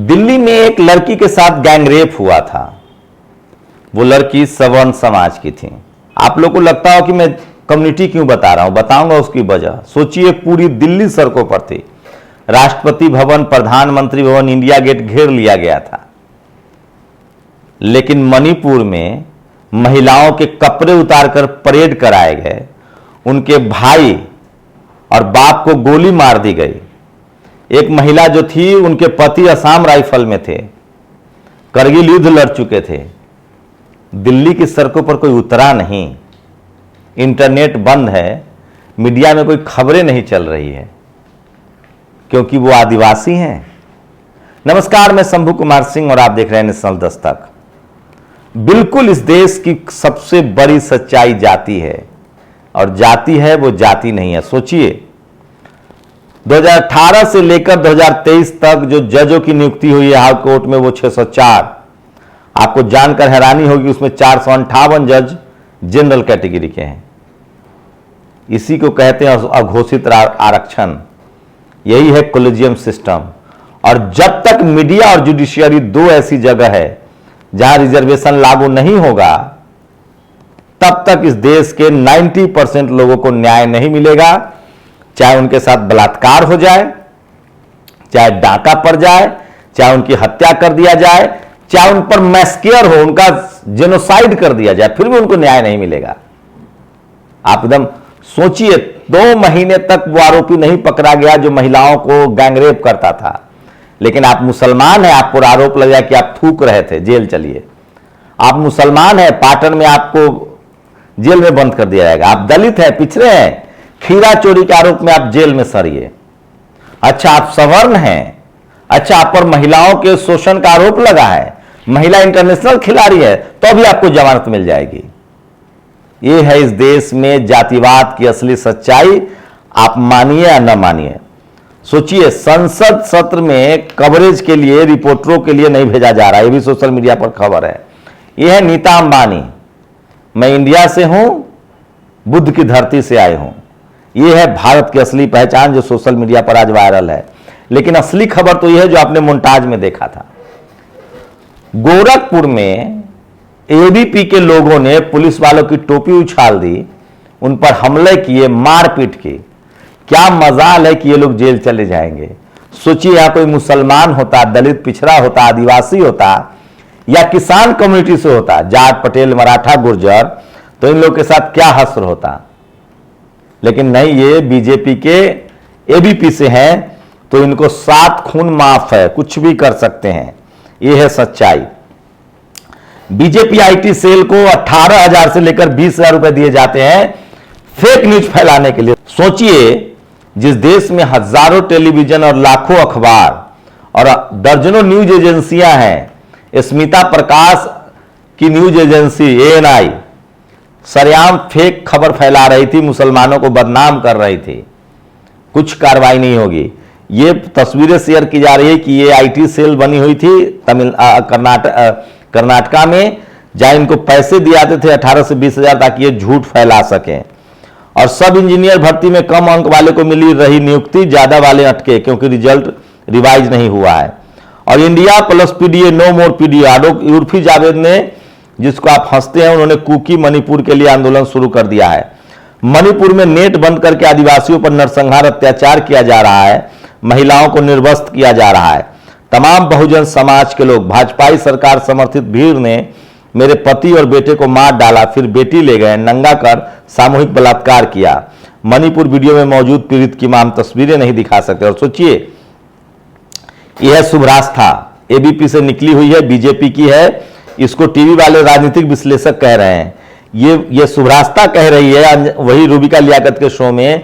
दिल्ली में एक लड़की के साथ गैंगरेप हुआ था। वो लड़की सवर्ण समाज की थी। आप लोग को लगता हो कि मैं कम्युनिटी क्यों बता रहा हूं, बताऊंगा उसकी वजह। सोचिए, पूरी दिल्ली सड़कों पर थी। राष्ट्रपति भवन, प्रधानमंत्री भवन, इंडिया गेट घेर लिया गया था। लेकिन मणिपुर में महिलाओं के कपड़े उतारकर परेड कराए गए। उनके भाई और बाप को गोली मार दी गई। एक महिला जो थी, उनके पति असम राइफल में थे, करगिल युद्ध लड़ चुके थे। दिल्ली की सड़कों पर कोई उतरा नहीं। इंटरनेट बंद है, मीडिया में कोई खबरें नहीं चल रही है, क्योंकि वो आदिवासी हैं। नमस्कार, मैं शंभू कुमार सिंह और आप देख रहे हैं नेशनल दस्तक। बिल्कुल इस देश की सबसे बड़ी सच्चाई जाति है, और जाति है वो जाति नहीं है। सोचिए, 2018 से लेकर 2023 तक जो जजों की नियुक्ति हुई है हाई कोर्ट में, वो 604। आपको जानकर हैरानी होगी, उसमें 458 जज जनरल कैटेगरी के हैं। इसी को कहते हैं अघोषित आरक्षण। यही है कॉलेजियम सिस्टम। और जब तक मीडिया और जुडिशियरी दो ऐसी जगह है जहां रिजर्वेशन लागू नहीं होगा, तब तक इस देश के 90% लोगों को न्याय नहीं मिलेगा। चाहे उनके साथ बलात्कार हो जाए, चाहे डाका पड़ जाए, चाहे उनकी हत्या कर दिया जाए, चाहे उन पर मैस्केयर हो, उनका जेनोसाइड कर दिया जाए, फिर भी उनको न्याय नहीं मिलेगा। आप एकदम सोचिए, 2 महीने तक वो आरोपी नहीं पकड़ा गया जो महिलाओं को गैंगरेप करता था। लेकिन आप मुसलमान हैं, आप पर आरोप लग जाए कि आप थूक रहे थे, जेल चलिए। आप मुसलमान हैं, पाटन में आपको जेल में बंद कर दिया जाएगा। आप दलित हैं, पिछड़े हैं, खीरा चोरी के आरोप में आप जेल में सड़िए। अच्छा, आप सवर्ण हैं, अच्छा आप पर महिलाओं के शोषण का आरोप लगा है, महिला इंटरनेशनल खिलाड़ी है, तो भी आपको जमानत मिल जाएगी। यह है इस देश में जातिवाद की असली सच्चाई। आप मानिए या न मानिए। सोचिए, संसद सत्र में कवरेज के लिए रिपोर्टरों के लिए नहीं भेजा जा रहा है। ये भी सोशल मीडिया पर खबर है। यह है नीता अंबानी। मैं इंडिया से हूं, बुद्ध की धरती से आए हूं। यह है भारत की असली पहचान, जो सोशल मीडिया पर आज वायरल है। लेकिन असली खबर तो यह है जो आपने मोन्टाज में देखा था। गोरखपुर में एबीपी के लोगों ने पुलिस वालों की टोपी उछाल दी, उन पर हमले किए, मारपीट की। क्या मजाल है कि ये लोग जेल चले जाएंगे। सोचिए, यहां कोई मुसलमान होता, दलित पिछड़ा होता, आदिवासी होता, या किसान कम्युनिटी से होता, जाट, पटेल, मराठा, गुर्जर, तो इन लोग के साथ क्या हश्र होता। लेकिन नहीं, ये बीजेपी के एबीपी से हैं, तो इनको 7 खून माफ है, कुछ भी कर सकते हैं। यह है सच्चाई। बीजेपी आईटी सेल को 18,000 से लेकर 20,000 रुपए दिए जाते हैं फेक न्यूज फैलाने के लिए। सोचिए, जिस देश में हजारों टेलीविजन और लाखों अखबार और दर्जनों न्यूज एजेंसियां हैं, स्मिता प्रकाश की न्यूज एजेंसी ANI सरेआम फेक खबर फैला रही थी, मुसलमानों को बदनाम कर रही थी। कुछ कार्रवाई नहीं होगी। ये तस्वीरें शेयर की जा रही है कि ये आईटी सेल बनी हुई थी कर्नाटका में, जहां इनको पैसे दिए जाते थे 18 से 20,000, ताकि ये झूठ फैला सकें। और सब इंजीनियर भर्ती में कम अंक वाले को मिली रही नियुक्ति, ज्यादा वाले अटके, क्योंकि रिजल्ट रिवाइज नहीं हुआ है। और इंडिया प्लस पीडीए, नो मोर पीडीए। उर्फी जावेद ने, जिसको आप हंसते हैं, उन्होंने कुकी मणिपुर के लिए आंदोलन शुरू कर दिया है। मणिपुर में नेट बंद करके आदिवासियों पर नरसंहार अत्याचार किया जा रहा है, महिलाओं को निर्वस्त्र किया जा रहा है। तमाम बहुजन समाज के लोग, भाजपाई सरकार समर्थित भीड़ ने मेरे पति और बेटे को मार डाला, फिर बेटी ले गए, नंगा कर सामूहिक बलात्कार किया। मणिपुर वीडियो में मौजूद पीड़ित की मां तस्वीरें नहीं दिखा सकते। और सोचिए, यह शुभरास्ता एबीपी से निकली हुई है, बीजेपी की है। इसको टीवी वाले राजनीतिक विश्लेषक कह रहे हैं। ये शुभरास्ता कह रही है, वही रूबिका लियाकत के शो में,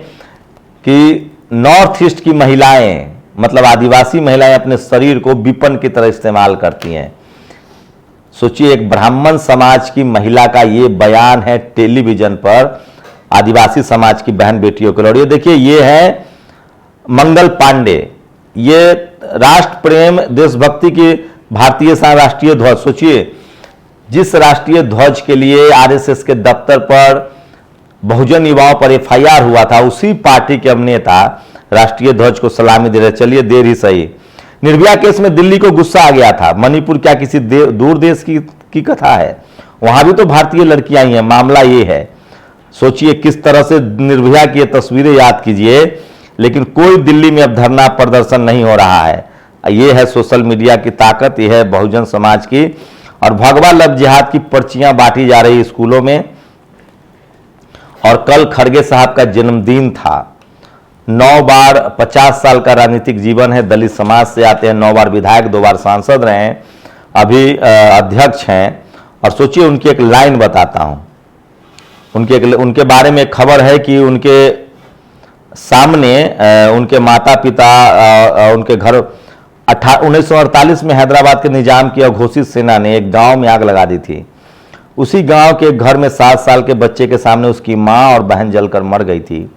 कि नॉर्थ ईस्ट की महिलाएं, मतलब आदिवासी महिलाएं, अपने शरीर को विपन की तरह इस्तेमाल करती हैं। सोचिए, एक ब्राह्मण समाज की महिला का ये बयान है टेलीविजन पर आदिवासी समाज की बहन बेटियों के लिए। और ये देखिए, ये है मंगल पांडे, ये राष्ट्र प्रेम देशभक्ति की भारतीय राष्ट्रीय ध्वज। सोचिए, जिस राष्ट्रीय ध्वज के लिए आरएसएस के दफ्तर पर बहुजन युवाओं पर FIR हुआ था, उसी पार्टी के अब नेता राष्ट्रीय ध्वज को सलामी दे रहे। चलिए, देर ही सही। निर्भया केस में दिल्ली को गुस्सा आ गया था। मणिपुर क्या किसी दूर देश की कथा है? वहां भी तो भारतीय लड़कियां ही हैं। मामला ये है, सोचिए किस तरह से निर्भया की ये तस्वीरें याद कीजिए, लेकिन कोई दिल्ली में अब धरना प्रदर्शन नहीं हो रहा है। ये है सोशल मीडिया की ताकत, ये है बहुजन समाज की। और भगवा लव जिहाद की पर्चियां बांटी जा रही स्कूलों में। और कल खड़गे साहब का जन्मदिन था। 9 बार 50 साल का राजनीतिक जीवन है, दलित समाज से आते हैं, 9 बार विधायक, 2 बार सांसद रहे हैं, अभी अध्यक्ष हैं। और सोचिए उनकी एक लाइन बताता हूं, उनके बारे में खबर है कि उनके सामने उनके माता पिता, उनके घर 1948 में हैदराबाद के निजाम की अघोषित सेना ने एक गांव में आग लगा दी थी। उसी गांव के घर में 7 साल के बच्चे के सामने उसकी मां और बहन जलकर मर गई थी।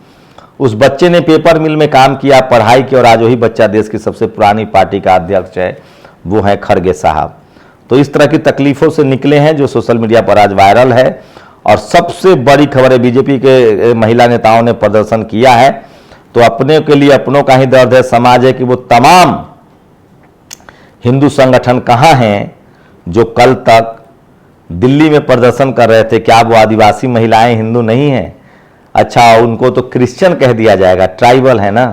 उस बच्चे ने पेपर मिल में काम किया, पढ़ाई की, और आज वही बच्चा देश की सबसे पुरानी पार्टी का अध्यक्ष है, वो है खड़गे साहब। तो इस तरह की तकलीफों से निकले हैं जो सोशल मीडिया पर आज वायरल है। और सबसे बड़ी खबर है, बीजेपी के महिला नेताओं ने प्रदर्शन किया है, तो अपने के लिए अपनों का ही दर्द है। समाज है कि वो तमाम हिंदू संगठन कहां हैं जो कल तक दिल्ली में प्रदर्शन कर रहे थे? क्या वो आदिवासी महिलाएं हिंदू नहीं हैं? अच्छा, उनको तो क्रिश्चियन कह दिया जाएगा, ट्राइबल है ना।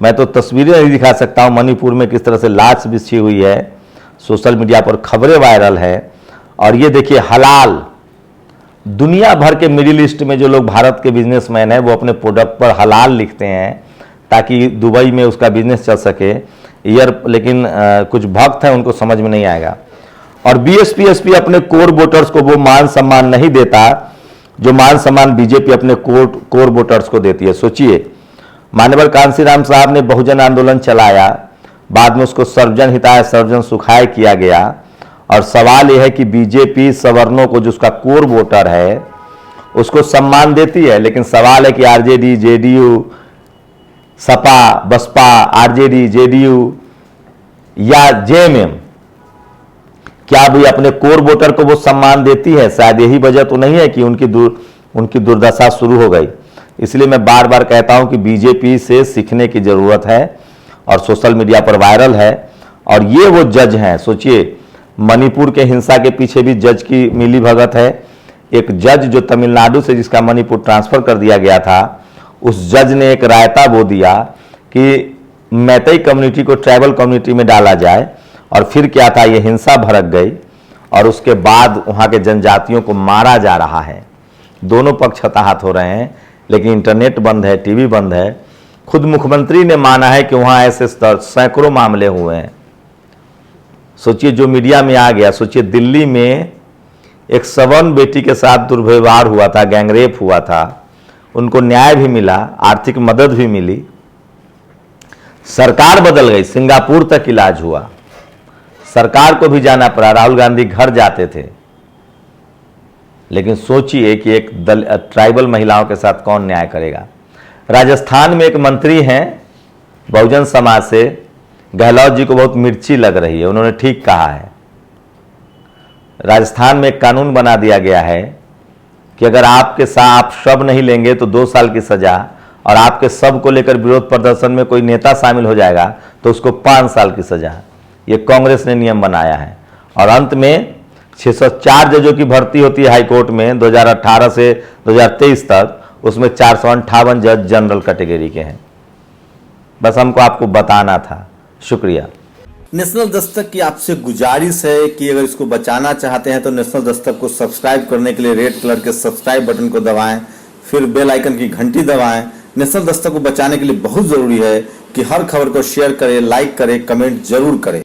मैं तो तस्वीरें नहीं दिखा सकता हूं मणिपुर में किस तरह से लाश बिछी हुई है, सोशल मीडिया पर खबरें वायरल है। और ये देखिए हलाल, दुनिया भर के मिडिल ईस्ट में जो लोग भारत के बिजनेसमैन हैं वो अपने प्रोडक्ट पर हलाल लिखते हैं ताकि दुबई में उसका बिजनेस चल सके। लेकिन कुछ भक्त हैं, उनको समझ में नहीं आएगा। और बीएसपी एसपी अपने कोर वोटर्स को वो मान सम्मान नहीं देता जो मान सम्मान बीजेपी अपने कोर वोटर्स को देती है। सोचिए, मान्यवर कांशीराम साहब ने बहुजन आंदोलन चलाया, बाद में उसको सर्वजन हिताय सर्वजन सुखाय किया गया। और सवाल यह है कि बीजेपी सवर्णों को, जो उसका कोर वोटर है, उसको सम्मान देती है, लेकिन सवाल है कि RJD, JDU, Sapa, Basapa, RJD, JDU या जेएमएम, क्या भी अपने कोर वोटर को वो सम्मान देती है? शायद यही वजह तो नहीं है कि उनकी दुर्दशा शुरू हो गई। इसलिए मैं बार बार कहता हूं कि बीजेपी से सीखने की जरूरत है। और सोशल मीडिया पर वायरल है। और ये वो जज हैं, सोचिए मणिपुर के हिंसा के पीछे भी जज की मिली भगत है। एक जज जो तमिलनाडु से, जिसका मणिपुर ट्रांसफर कर दिया गया था, उस जज ने एक रायता वो दिया कि मैतई कम्युनिटी को ट्राइबल कम्युनिटी में डाला जाए। और फिर क्या था, ये हिंसा भड़क गई और उसके बाद वहाँ के जनजातियों को मारा जा रहा है। दोनों पक्ष हताहत हो रहे हैं, लेकिन इंटरनेट बंद है, टीवी बंद है। खुद मुख्यमंत्री ने माना है कि वहाँ ऐसे सैकड़ों मामले हुए हैं। सोचिए जो मीडिया में आ गया। सोचिए दिल्ली में एक सवर्ण बेटी के साथ दुर्व्यवहार हुआ था, गैंगरेप हुआ था, उनको न्याय भी मिला, आर्थिक मदद भी मिली, सरकार बदल गई, सिंगापुर तक इलाज हुआ, सरकार को भी जाना पड़ा, राहुल गांधी घर जाते थे। लेकिन सोचिए कि एक ट्राइबल महिलाओं के साथ कौन न्याय करेगा। राजस्थान में एक मंत्री हैं बहुजन समाज से, गहलोत जी को बहुत मिर्ची लग रही है, उन्होंने ठीक कहा है। राजस्थान में एक कानून बना दिया गया है कि अगर आपके साथ आप शव नहीं लेंगे तो 2 साल की सजा, और आपके शव को लेकर विरोध प्रदर्शन में कोई नेता शामिल हो जाएगा तो उसको 5 साल की सजा। ये कांग्रेस ने नियम बनाया है। और अंत में 604 जजों की भर्ती होती है हाईकोर्ट में 2018 से 2023 तक, उसमें 458 जज जनरल कैटेगरी के हैं। बस हमको आपको बताना था। शुक्रिया। नेशनल दस्तक की आपसे गुजारिश है कि अगर इसको बचाना चाहते हैं तो नेशनल दस्तक को सब्सक्राइब करने के लिए रेड कलर के सब्सक्राइब बटन को दबाएं, फिर बेल आइकन की घंटी दबाएं। नेशनल दस्तक को बचाने के लिए बहुत जरूरी है कि हर खबर को शेयर करें, लाइक करें, कमेंट जरूर करें।